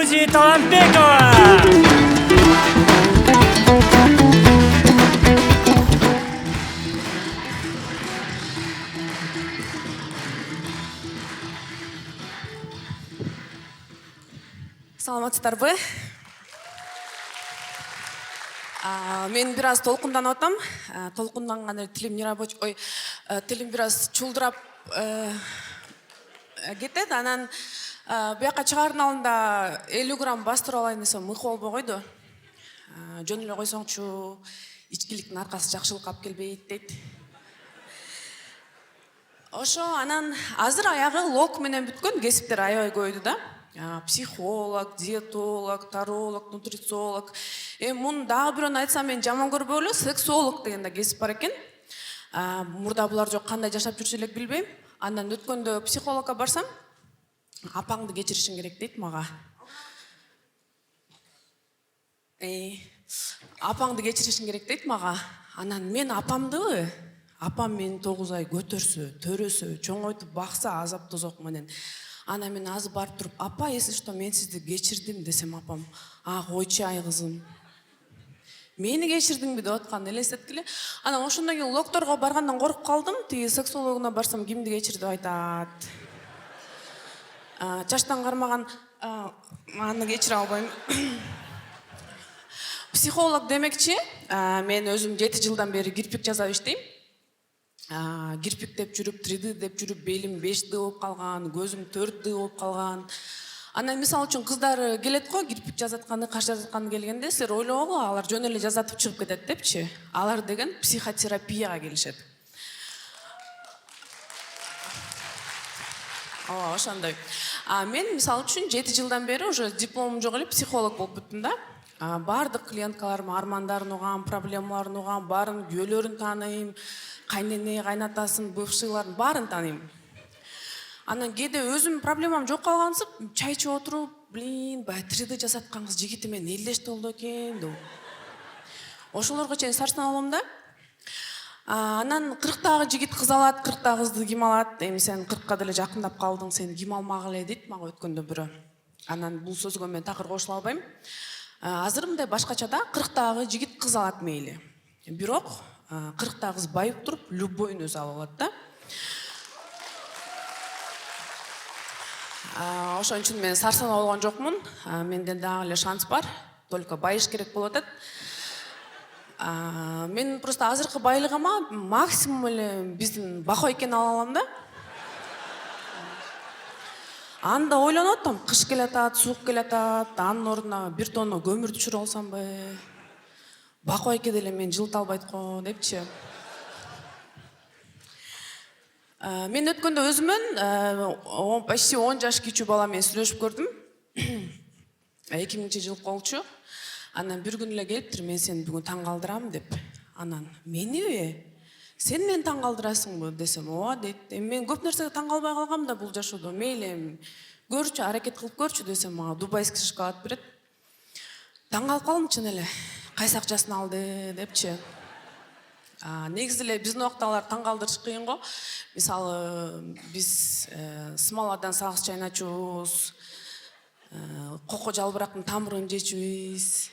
Арузи Таламбекова. Саламатсыздарбы? Мен бир аз толкунданып атам. Толкунданган тилим нерабочий, тилим бир аз чулдурап кетет. Анан бияка чыгаардын алдында 50 грамм бастырып алайын десем мыкы болбой койду. Жөн эле койсоңчу, ичкиликтин аркасы жакшылыкка алып келбейт дейт. Ошо анан азыр аягы лок менен бүткөн кесиптер аябай көбөйдү да. Психолог, диетолог, таролог, нутрициолог. Муну дагы бирөөнү айтсам мен жаман көрбөй эле, сексолог деген да кесип бар экен. Мурда булар жок, кандай жашап жүрсө элек билбейм. Андан өткөндө психологко барсам, апаңды кечиришиң керек дейт мага. Апаңды кечиришиң керек дейт мага. Анан мен апамдыбы? Апам мени 9 ай көтөрсө, төрөсө, чоңойтуп бакса азап тозок менен. Ана мен азыр барып туруп, апа, если что, мен сизди кечирдим десем, апам, койчу ай кызым. Мени кечирдиңби деп атканын элестеткиле. Анан ошондон кийин локторго баргандан коркуп калдым. Тиги сексологуна барсам, кимди кечир деп айтат. Чачтан кармаган аны кечире албайм. Психолог демекчи, мен өзүм 7 жылдан бери кирпик жасап иштейм. Кирпик деп жүрүп, 3D деп жүрүп, белим 5D болуп калган, көзүм 4D болуп калган. Анан мисал үчүн кыздар келет го, кирпик жазатканы, каш жазатканы келгенде, силер ойлогоо, алар жөн эле жазатып чыгып кетет депчи. Алар деген психотерапияга келишет. Ошондой. Мен мисал үчүн 7 жылдан бери уже дипломум жок эле психолог болуп бүттүм да. Бардык клиенткаларым армандарын угам, проблемаларын угам, баарын күйөөлөрүн тааныйм, кайнене, кайнатасын, бывшыйларын баарын тааныйм. Анан кээде өзүм проблемам жок калгансып, чай ичип отуруп, баягы 3D жасаткан кыз жигити менен элдешти болду экен деп. Ошолорго чейин сарсан алам да. Анан 40тагы жигит кыз алат, 40тагы кызды ким алат? Эми сен 40ка деле жакындап калдың, сени ким алмак эле дейт мага өткөндө бирөө. Анан бул сөзгө мен такыр кошула албайм. Азыр мындай башкача да, 40тагы жигит кыз алат мейли. Бирок 40тагы кыз байып туруп, любойун өзү алып алат да. Ошон үчүн мен сарсана болгон жокмун. Менде дагы эле шанс бар. Только байыш керек болуп атат. Мен просто азыркы байлыгыма максимум эле биздин бакой экенин ала алам да. Анда ойлонуп атам, кыш келатат, суук келатат, анын ордуна 1 тонна көмүр түшүрүп алсамбы. Бакой эке деле мен жылыта албайт го депчи. Мен өткөндө өзүмөн почти 10 жаш кичүү бала менен сүйлөшүп көрдүм. 2000-жылы болчу. Анан бир күн эле келиптир, мен сени бүгүн таң калтырам деп. Анан мениби? Сен мени таң калтырасыңбы десем, ооба дейт. Мен көп нерсеге таң калбай калгам да бул жашоодо. Мейли, көрчү, аракет кылып көрчү десем, мага дубайский шоколад берет. Таң калып калдым чын эле. Кайсы акчасын алды депчи. Негизи эле биздин убакта алар таң калтырыш кыйын го. Мисалы, биз смоладан сагыз чайначубуз, коко жалбырактын тамырын жечүбүз,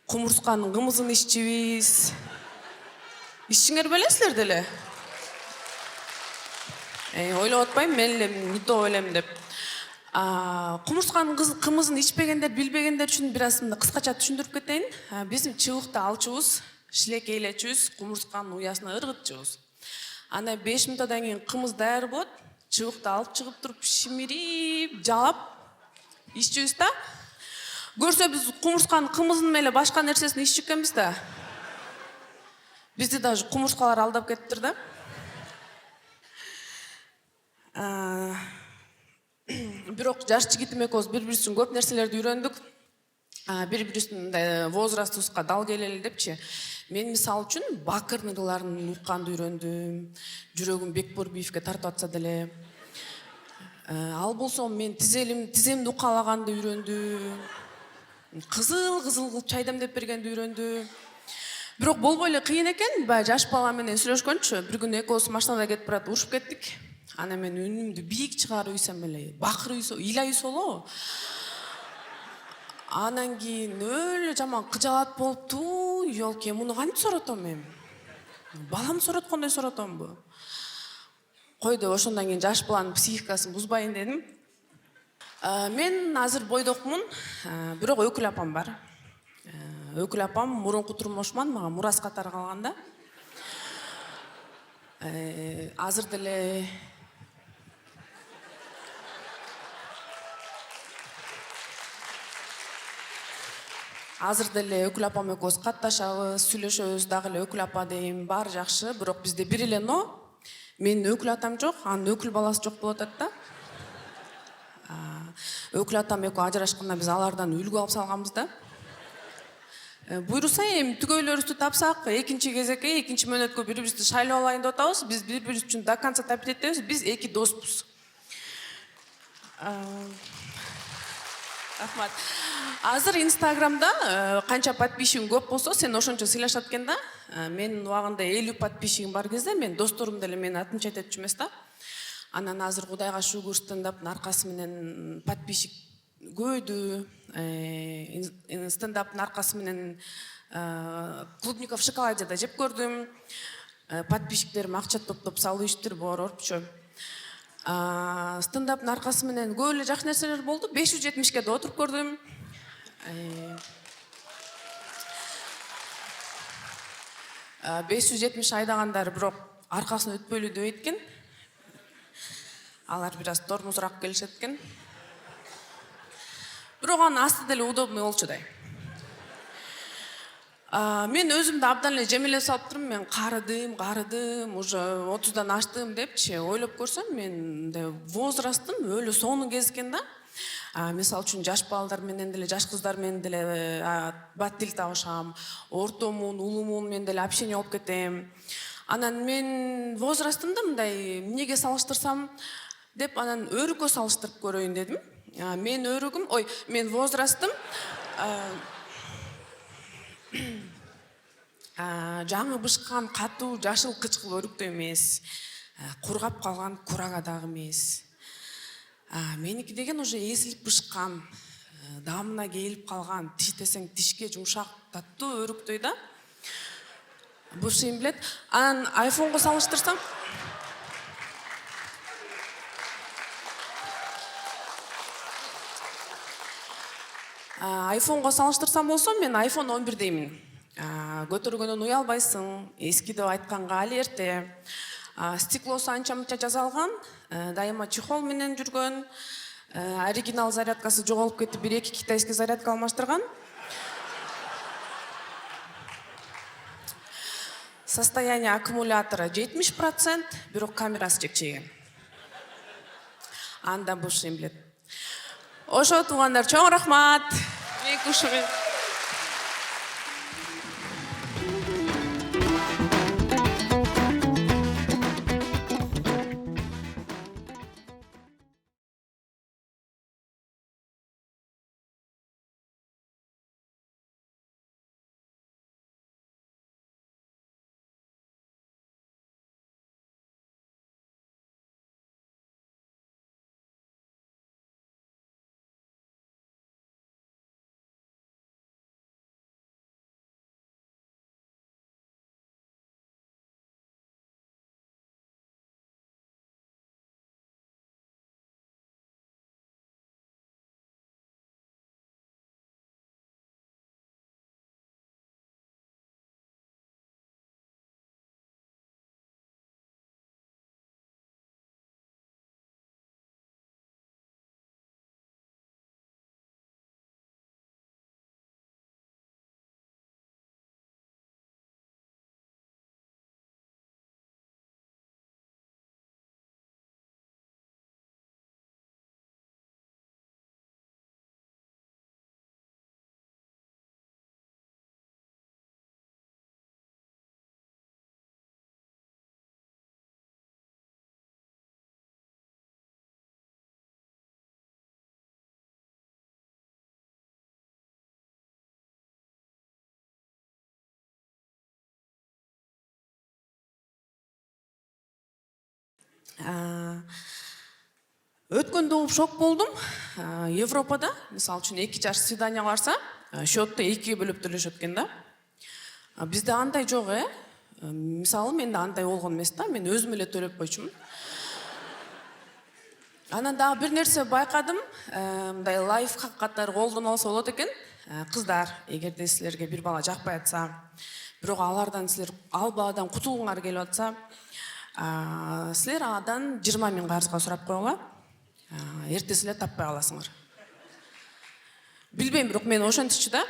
кумурсканын кымызын иччүбүз. Ичиңер белесиздер деле. Ойлоп атпайм, мен эле не то элем деп. Кумурсканын кымызын ичпегендер, билбегендер үчүн бир аз кыскача түшүндүрүп кетейин. Биздин чыбыкты алчубуз, шилекейлечүбүз, кумурсканын уясына ыргытчубуз. Анан 5 мүнөттөн кийин кымыз даяр болот. Чыбыкты алып чыгып туруп, шимирип, жалап иччүбүз да. Көрсө биз кумурсканын кымызын эле башка нерсесин иччү экенбиз да. Бизди даже кумурскалар алдап кетиптир да. Бирок жаш жигитим экөөбүз бири-бирибизден көп нерселерди үйрөндүк. Бири-бирибиздин возрастыбызга дал келели депчи. Мен мисал үчүн бакыр нырларын укканды үйрөндүм. Жүрөгүм Бекбурбиевге тартып атса деле. Ал болсо мен тиземди укалаганды үйрөндүм. Кызыл кылып чай демдеп бергенди үйрөндүм. Бирок болбой эле кыйын экен, баягы жаш бала менен сүйлөшкөнчү. Бир күнү экөөбүз машинада кетип барат, урушуп кеттик. Анан мен үнүмдү бийик чыгарып үйсөм эле, бакыр үйсө, илай үйсөлөө. Анан кийин өлө жаман кыжаалат болупту. Ёлки, муну кантип соротом эми? Баламды сороткондой соротомбу? Кой деп ошондон кийин жаш баланын психикасын бузбайын дедим. Мен азыр бойдокмун, бирок өкүл апам бар. Өкүл апам мурунку турмушуман мага мурас катары калган да. Азыр деле өкүл апам экөөбүз катташабыз, сүйлөшөбүз, дагы эле өкүл апа дейм, баары жакшы, бирок бизде бир эле но. Менин өкүл атам жок, анын өкүл баласы жок болуп атат да. Өкүл атам экөө ажырашканда биз алардан үлгү алып салганбыз да. Буйруса эми түгөйлөрүбүздү тапсак, экинчи кезекке, экинчи мөөнөткө бири-бирибизди шайлап алайын деп атабыз. Биз бири-бирибиз үчүн до конца табит этебиз. Биз эки доспуз. Рахмат. Азыр Инстаграмда канча подписчигиң көп болсо, сен ошончо сыйлашат экен да. Менин убагында 50 подписчигим бар кезде мен досторум деле менин атымча айтат эмес да. Анан азыр Кудайга шүгүр, стендаптын аркасы менен подписчик көбөйдү. Стендаптын аркасы менен клубников в шоколаде да жеп көрдүм. Подписчиктерим акча топтоп салып иштир борорчу. Стендаптын аркасы менен көп эле жакшы нерселер болду. 570ке да отуруп көрдүм. 570 айдагандар бирок аркасын өтпөйлү деп эйткен. Алар бир аз тормозураак келишет экен. Бирок анын асты деле удобный болчу да. Мен өзүмдү абдан эле жемелеп салыптырмын. Мен карыдым, уже 30дан аштым депчи ойлоп көрсөм, мен возрастым өлө сонун кез экен да. Мисалы үчүн жаш балдар менен деле, жаш кыздар менен деле бат тил табышам, ортомун, улумун менен деле общение болуп кетем. Анан мен возрастымды мындай эмнеге салыштырсам деп анан өрүккө салыштырып көрөйүн дедим. Мен возрастым жаңы бышкан катуу жашыл кычкыл өрүктө эмес, кургап калган курага дагы эмес. Меники деген уже эзилип бышкан, даамына келип калган, тиштесең тишке жумшак, таттуу өрүктөй да. Бушин билет. Анан айфонго салыштырсам, болсо мен iPhone 11 деймин. Көтөргөндөн уялбайсың, эски деп айтканга али эрте. Стеклосу анча-мынча жасалган, дайыма чехол менен жүргөн, оригинал зарядкасы жоголуп кетип, 1-2 китайский зарядка алмаштырган. Состояние аккумулятора 70%, бирок камерасы чекчейген. Анда бушин билет. Ошо туугандар, чоң рахмат. Мен кушугум. Өткөндө угуп шок болдум. Европада, мисалы үчүн 2 жаш свидания барса, счетты 2 бөлүп төлөшөт экен да. Бизде андай жок, Мисалы менде андай болгон эмес да, мен өзүм эле төлөп койчумун. Анан дагы бир нерсе байкадым, мындай лайфхак катары колдоно алса болот экен. Кыздар, эгерде силерге бир бала жакпай атса, бирок алардан силер ал баладан кутулгуңар келип атса, силер адан 20 000 карызга сурап койгула. Эртеси эле таппай каласыңар. Билбейм, бирок мен ошентичи да.